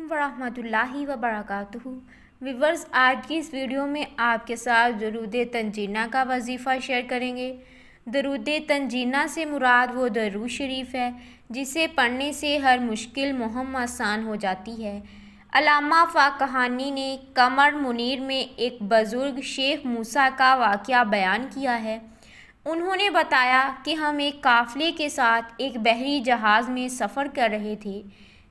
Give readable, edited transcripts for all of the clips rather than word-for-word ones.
ورحمۃ اللہ وبرکاتہ۔ ویورز، آج کی اس ویڈیو میں آپ کے ساتھ درود تنجینہ کا وظیفہ شیئر کریں گے۔ درود تنجینہ سے مراد وہ درود شریف ہے جسے پڑھنے سے ہر مشکل مہم آسان ہو جاتی ہے۔ علامہ فاقہانی نے قمر منیر میں ایک بزرگ شیخ موسیٰ کا واقعہ بیان کیا ہے۔ انہوں نے بتایا کہ ہم ایک قافلے کے ساتھ ایک بحری جہاز میں سفر کر رہے تھے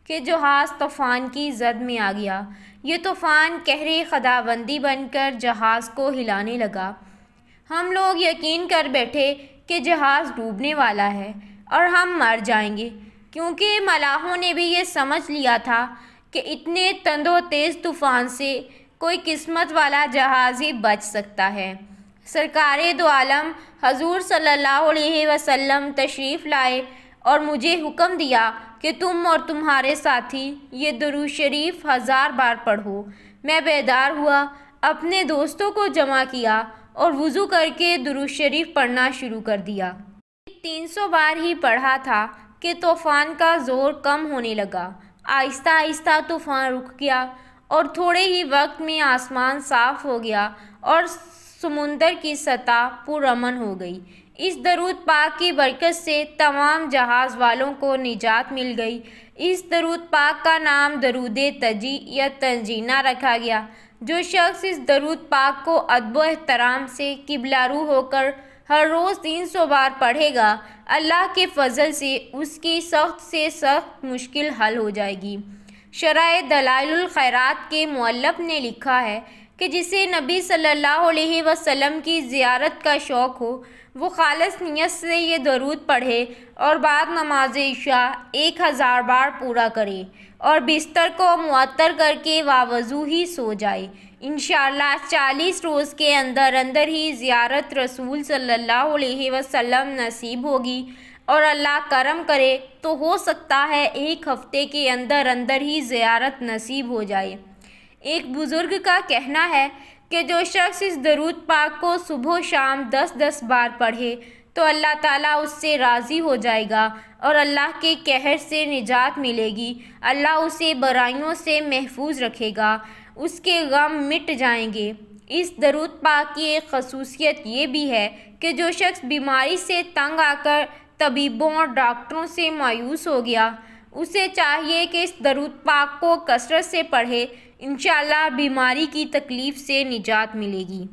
کہ جہاز طوفان کی زد میں آ گیا۔ یہ طوفان قہر خداوندی بن کر جہاز کو ہلانے لگا۔ ہم لوگ یقین کر بیٹھے کہ جہاز ڈوبنے والا ہے اور ہم مر جائیں گے، کیونکہ ملاحوں نے بھی یہ سمجھ لیا تھا کہ اتنے تند و تیز طوفان سے کوئی قسمت والا جہاز ہی بچ سکتا ہے۔ سرکار دو عالم حضور صلی اللہ علیہ وسلم تشریف لائے اور مجھے حکم دیا کہ تم اور تمہارے ساتھی یہ درود شریف 1000 بار پڑھو۔ میں بیدار ہوا، اپنے دوستوں کو جمع کیا اور وضو کر کے درود شریف پڑھنا شروع کر دیا۔ 300 بار ہی پڑھا تھا کہ طوفان کا زور کم ہونے لگا۔ آہستہ آہستہ طوفان رک گیا اور تھوڑے ہی وقت میں آسمان صاف ہو گیا اور سمندر کی سطح پرامن ہو گئی۔ اس درود پاک کی برکت سے تمام جہاز والوں کو نجات مل گئی۔ اس درود پاک کا نام درود تجی یا تنجینہ رکھا گیا۔ جو شخص اس درود پاک کو ادب و احترام سے قبلہ رو ہو کر ہر روز 300 بار پڑھے گا، اللہ کے فضل سے اس کی سخت سے سخت مشکل حل ہو جائے گی۔ شرح دلائل الخیرات کے مؤلف نے لکھا ہے کہ جسے نبی صلی اللہ علیہ وسلم کی زیارت کا شوق ہو، وہ خالص نیت سے یہ درود پڑھے اور بعد نماز عشاء 1000 بار پورا کرے اور بستر کو معطر کر کے باوضو ہی سو جائے۔ انشاءاللہ 40 روز کے اندر اندر ہی زیارت رسول صلی اللہ علیہ وسلم نصیب ہوگی، اور اللہ کرم کرے تو ہو سکتا ہے 1 ہفتے کے اندر اندر ہی زیارت نصیب ہو جائے۔ ایک بزرگ کا کہنا ہے کہ جو شخص اس درود پاک کو صبح و شام 10 بار پڑھے تو اللہ تعالیٰ اس سے راضی ہو جائے گا اور اللہ کے قہر سے نجات ملے گی۔ اللہ اسے برائیوں سے محفوظ رکھے گا، اس کے غم مٹ جائیں گے۔ اس درود پاک کی ایک خصوصیت یہ بھی ہے کہ جو شخص بیماری سے تنگ آ کر طبیبوں اور ڈاکٹروں سے مایوس ہو گیا، اسے چاہیے کہ اس درود پاک کو کثرت سے پڑھے۔ انشاءاللہ بیماری کی تکلیف سے نجات ملے گی۔